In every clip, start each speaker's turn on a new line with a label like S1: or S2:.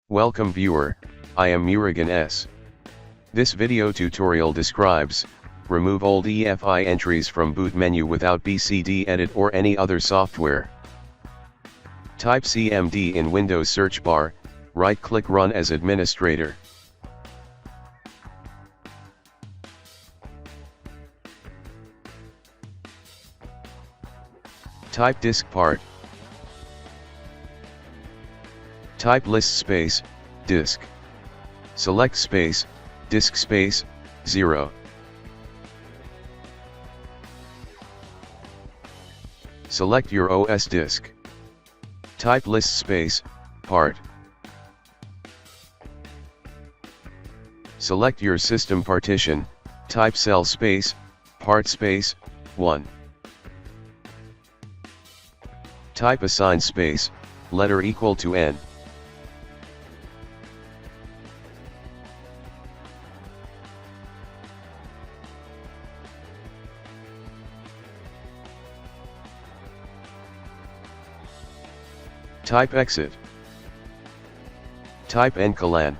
S1: Welcome viewer, I am Murugan S. This video tutorial describes, remove old EFI entries from boot menu without BCDEdit or any other software. Type CMD in Windows search bar, right-click Run as administrator. Type Diskpart. Type list space, disk. Select space, disk space, 0. Select your OS disk. Type list space, part. Select your system partition, type cell space, part space, 1. Type assign space, letter equal to n. Type exit. Type ncolon.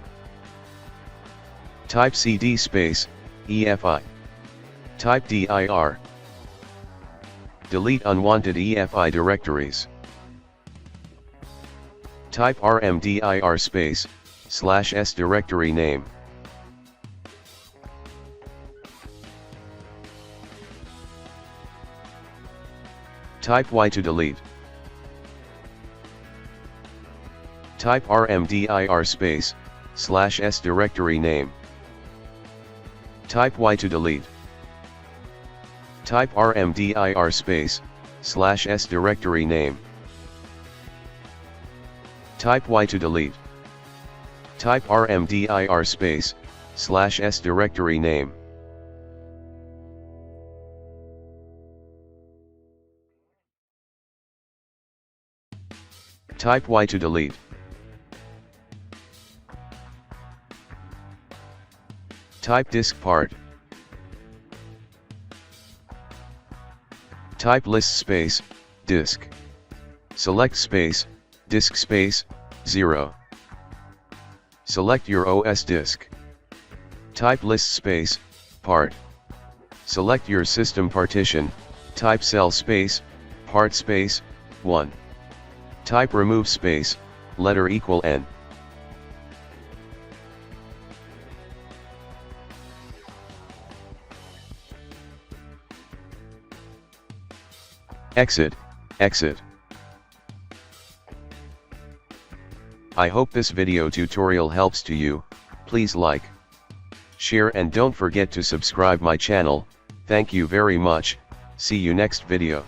S1: Type cd space, EFI. Type dir. Delete unwanted EFI directories. Type rmdir space, /s directory name. Type y to delete. Type rmdir space, /s directory name. Type y to delete. Type rmdir space, /s directory name. Type y to delete. Type rmdir space, /s directory name. Type y to delete. Type Diskpart. Type list space, disk. Select space, disk space, 0. Select your OS disk. Type list space, part. Select your system partition, type cell space, part space, 1. Type remove space, letter equal n. Exit, exit. I hope this video tutorial helps to you. Please like, share and don't forget to subscribe my channel. Thank you very much. See you next video.